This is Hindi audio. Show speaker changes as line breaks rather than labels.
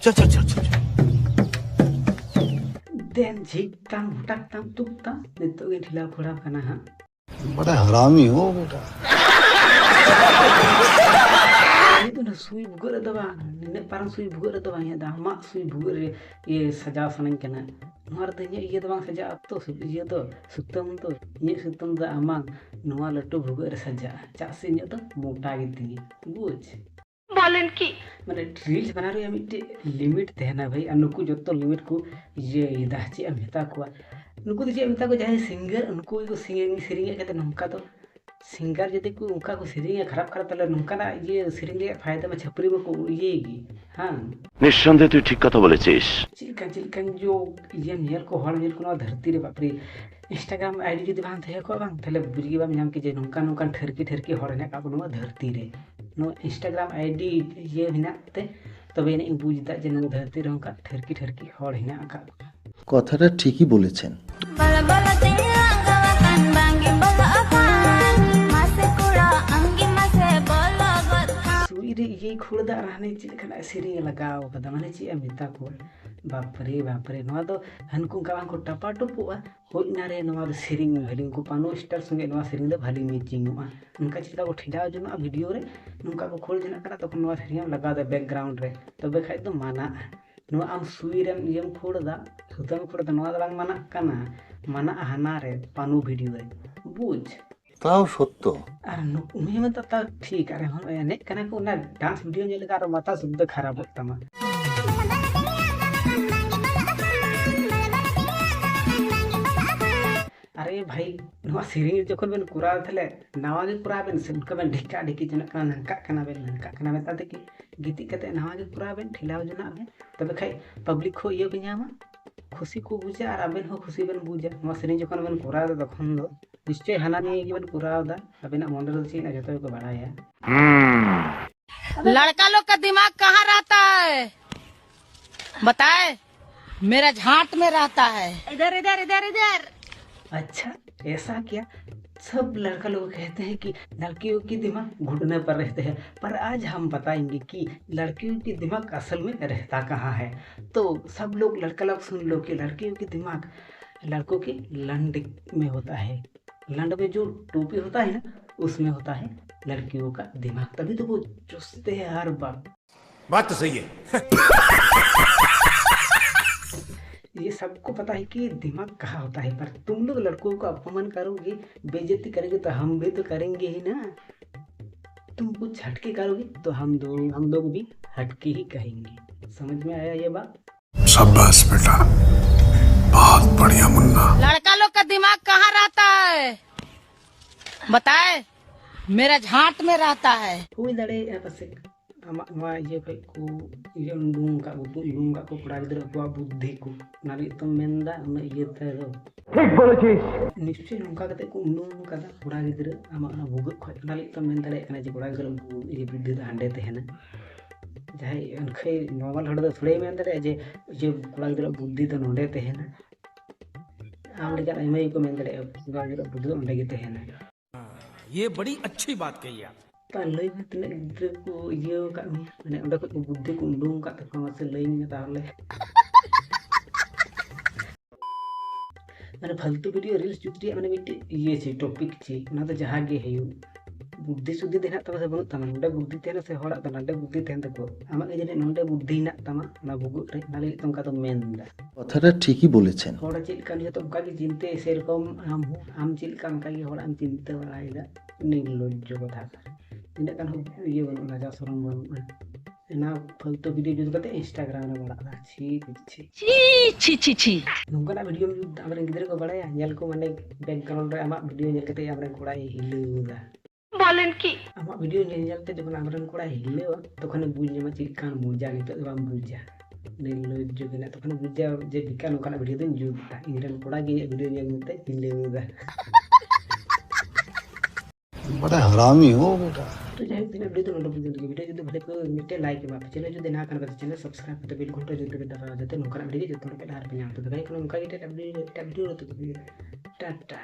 चल चल चल चल
देन झीकताम हुटकताम तुकताम नित्तों के ठिला फोड़ा कना हाँ
बड़ा हरामी हो बेटा।
ये तो ना सुई भुगर दबा ने पारंग सुई भुगर दबा ये दामा सुई भुगर ये सजा सनन कना नोर दे ये दबा सजा तो ये तो सुतम तो ये सुतम दा अमा नोवा लट्टू भुगर सजा चासी ये तो मोटा गिती बुझ
बोलन की
माने रील्स बना रहे मिट्टी लिमिट तहना भाई अनुकु जो तो लिमिट को ये दाची अमिता को नुकु जे अमिता को जाए सिंगर उनको को सिंगिंग सिरिंग कहते नमका तो सिंगर जदि को उनका को सिरिंग खराब खराब तले नमका ना ये सिरिंग रे फायदा में छपरी में को येगी हां
निस्संदेह তুই ঠিক কথা বলেছিস।
चिलकन जो ये नियल को हॉल नियल को धरती रे बापरे इंस्टाग्राम आईडी जदि बांग थे को बांग तले बुझगी बाम नाम के जे नमका नमका ठरकी हॉल ने का को धरती रे नो इंस्टाग्राम आईडी ये हिनाते तबे ने बुझदा जे नो धरती रे उनका ठरकी हॉल हिना का
কথাটা ঠিকই বলেছেন।
ये खुलदा रहने चिलकना सिरिंग लगाओ कदा माने ची अमिता को बापरे नवा दो हनको का को टपा टपुआ होई ना रे नवा सिरिंग हलिंग को पानो स्टार संगे नवा सिरिंग दे भाली मैचिंगवा उनका चिता को ठिला जुना वीडियो रे उनका को खोल देना करा तो नवा सिरिंग लगा दे बैकग्राउंड रे तबे खाइ तो माना नवा आम सुई रे यम खोड़दा सुतम खोड़दा नवा द बांग माना कना माना हाना रे पानो वीडियो रे बुझ
তাও সত্য।
আর উনি মত তা ঠিক আরে হন এনে কানা কো না ডান্স ভিডিও নেলে আর মাথা শুদ্ধ খারাপ হতামা अरे भाई नवा सिरिंग जखन बेन कुरा थले नावा के कुरा बेन सुनका बेन ढिका ढिकी जना का नंका कना बेन नंका कना बेता दे कि गीति कते नावा के कुरा बेन ठिलाव जना बे तबे खाई पब्लिक हो ये बियामा खुशी को बुझा और अबेन हो खुशी बेन बुझा नवा सिरिंग जखन बेन कुरा द तखन दो निश्चय हाना नहीं कि बेन कुरा दा अबेना मंडल छी ना जतो को बढ़ाया।
लड़का लोग का दिमाग कहाँ रहता है बताए? मेरा झांट में रहता है। इधर इधर इधर इधर।
अच्छा ऐसा क्या? सब लड़का लोग कहते हैं कि लड़कियों की दिमाग घुटने पर रहते हैं, पर आज हम बताएंगे कि लड़कियों की दिमाग असल में रहता कहाँ है। तो सब लोग लड़का लोग सुन लो कि लड़कियों की दिमाग लड़कों के लंड में होता है। लंड में जो टोपी होता है ना उसमें होता है लड़कियों का दिमाग, तभी तो वो चुसते हैं हर बात तो सही है। ये सबको पता है कि दिमाग कहाँ होता है, पर तुम लोग लड़कों को अपमान करोगे, बेइज्जती करेंगे तो हम भी तो करेंगे ही ना। तुम कुछ हटके करोगे तो हम लोग भी हटके ही कहेंगे। समझ में आया ये बात?
शाबाश बेटा, बहुत बढ़िया मुन्ना।
लड़का लोग का दिमाग कहाँ रहता है बताए? मेरा झांट में रहता है।
हुई लड़े बस ये को ये लूंगा को पड़ा इधर को बुद्धि को नाली तो मेंदा हम ये तेरो ठीक बोलो चीज निश्चय लूंगा कते को लूंगा का पड़ा इधर हम भूग खय नाली तो मेंदा रे कने जे पड़ा इधर ये बुद्धि द हंडे तेहना जाय अनखे नॉर्मल हड़ थोड़े मेंदा रे जे पड़ा इधर बुद्धि तो नोंडे तेहना आम लेकर एमआई को मेंदा रे बुद्धि तो नोंडे तेहना।
ये बड़ी अच्छी बात कही आप।
लई में तने गिद्र को ये का माने ओंडा को बुद्धि को उंडुंग का तक मसे लई में ताले माने फालतू वीडियो रील्स जुटी माने मिट्टी ये छे टॉपिक छे ना तो जहां गे हेयु बुद्धि सुद्धि देना तब से बनु तमा नोंडे बुद्धि तेना से होड़ा त नोंडे बुद्धि तेन तको आमा के जने नोंडे बुद्धि ना तमा ना बुगु रे नाले तंका तो मेनदा
কথাটা ঠিকই বলেছেন।
होड़ा चिलका नहीं तो उनका की चिंते सेरकम हम चिलका उनका की होड़ा हम चिंते वाला निर्लज्ज कथा इन kan ये बना जा सरम बन ना फालतू वीडियो जो करते इंस्टाग्राम में बड़ा छी नोंका वीडियो में हमरे गिदरे को बड़ा नेल को माने बैकग्राउंड रे आमा वीडियो नेल कते हमरे कोड़ा हिलेदा
बोलन की
आमा वीडियो नेलते जब हमरे कोड़ा हिलेवा तखन बुझ जमा चिलका मुजा नि तो बाम बुझा निर्लज्ज गना तखन बुझा जे बिका नोका वीडियो दिन जुटा इनरन कोड़ा गे वीडियो नेल मते हिलेदा
बड़ा हरामी हो बेटा।
तो जाहिर दिन वीडियो तो नोट वीडियो जो भले को मिटे लाइक के बाप चैनल जो ना करना चैनल सब्सक्राइब करते बेल घंटा जो पे दबा देते नोकर वीडियो जो तो पे डार पे नाम तो गाइस को नोकर के वीडियो तो टाटा